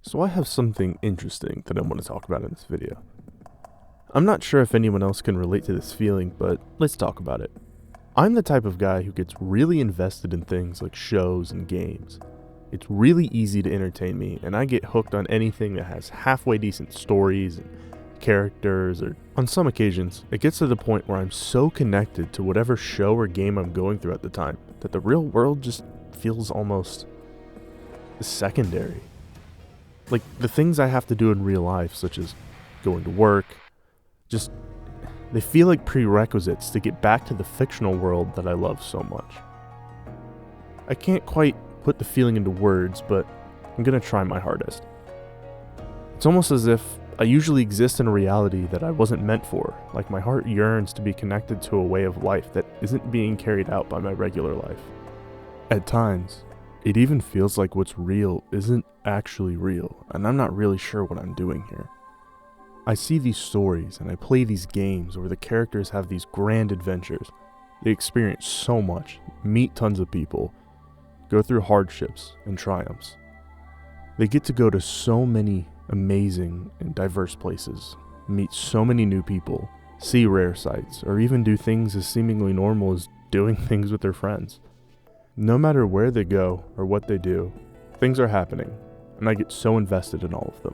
So I have something interesting that I want to talk about in this video. I'm not sure if anyone else can relate to this feeling, but let's talk about it. I'm the type of guy who gets really invested in things like shows and games. It's really easy to entertain me, and I get hooked on anything that has halfway decent stories and characters, or on some occasions, it gets to the point where I'm so connected to whatever show or game I'm going through at the time that the real world just feels almost secondary. Like, the things I have to do in real life, such as going to work, just, they feel like prerequisites to get back to the fictional world that I love so much. I can't quite put the feeling into words, but I'm gonna try my hardest. It's almost as if I usually exist in a reality that I wasn't meant for, like my heart yearns to be connected to a way of life that isn't being carried out by my regular life. At times, it even feels like what's real isn't actually real, and I'm not really sure what I'm doing here. I see these stories and I play these games where the characters have these grand adventures. They experience so much, meet tons of people, go through hardships and triumphs. They get to go to so many amazing and diverse places, meet so many new people, see rare sights, or even do things as seemingly normal as doing things with their friends. No matter where they go or what they do, things are happening, and I get so invested in all of them.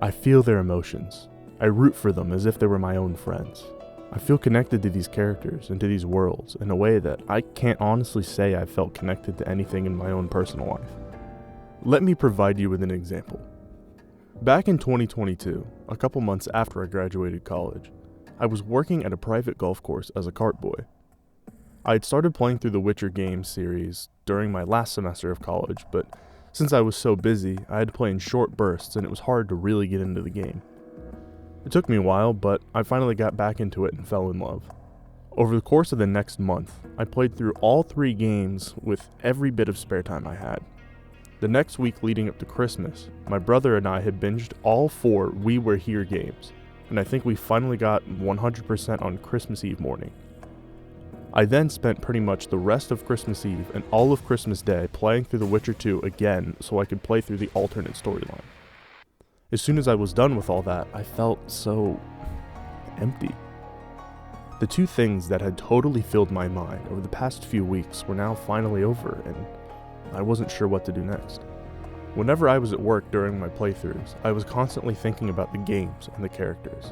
I feel their emotions. I root for them as if they were my own friends. I feel connected to these characters and to these worlds in a way that I can't honestly say I've felt connected to anything in my own personal life. Let me provide you with an example. Back in 2022, a couple months after I graduated college, I was working at a private golf course as a cart boy. I had started playing through the Witcher games series during my last semester of college, but since I was so busy, I had to play in short bursts and it was hard to really get into the game. It took me a while, but I finally got back into it and fell in love. Over the course of the next month, I played through all 3 games with every bit of spare time I had. The next week leading up to Christmas, my brother and I had binged all 4 We Were Here games, and I think we finally got 100% on Christmas Eve morning. I then spent pretty much the rest of Christmas Eve and all of Christmas Day playing through The Witcher 2 again so I could play through the alternate storyline. As soon as I was done with all that, I felt so empty. The 2 things that had totally filled my mind over the past few weeks were now finally over, and I wasn't sure what to do next. Whenever I was at work during my playthroughs, I was constantly thinking about the games and the characters.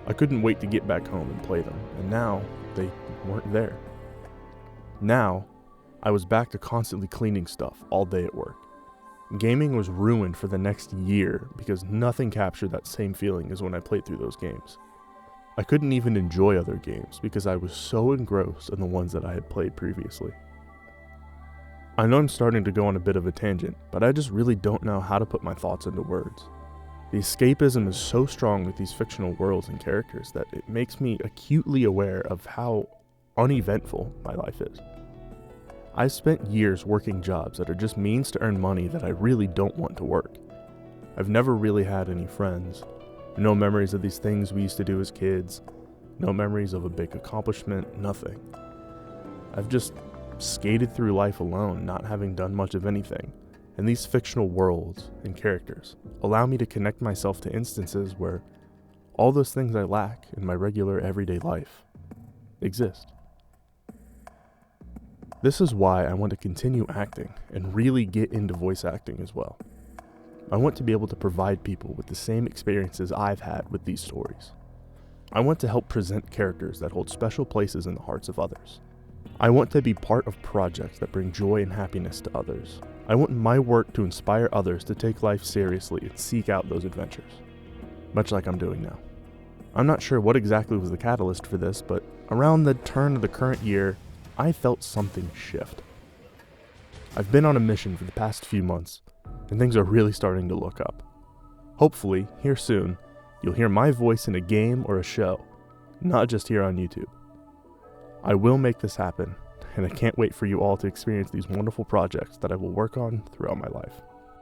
I couldn't wait to get back home and play them, and now they weren't there. Now, I was back to constantly cleaning stuff all day at work. Gaming was ruined for the next year because nothing captured that same feeling as when I played through those games. I couldn't even enjoy other games because I was so engrossed in the ones that I had played previously. I know I'm starting to go on a bit of a tangent, but I just really don't know how to put my thoughts into words. The escapism is so strong with these fictional worlds and characters that it makes me acutely aware of how uneventful my life is. I've spent years working jobs that are just means to earn money that I really don't want to work. I've never really had any friends, no memories of these things we used to do as kids, no memories of a big accomplishment, nothing. I've just skated through life alone, not having done much of anything. And these fictional worlds and characters allow me to connect myself to instances where all those things I lack in my regular everyday life exist. This is why I want to continue acting and really get into voice acting as well. I want to be able to provide people with the same experiences I've had with these stories. I want to help present characters that hold special places in the hearts of others. I want to be part of projects that bring joy and happiness to others. I want my work to inspire others to take life seriously and seek out those adventures, much like I'm doing now. I'm not sure what exactly was the catalyst for this, but around the turn of the current year, I felt something shift. I've been on a mission for the past few months, and things are really starting to look up. Hopefully, here soon, you'll hear my voice in a game or a show, not just here on YouTube. I will make this happen, and I can't wait for you all to experience these wonderful projects that I will work on throughout my life.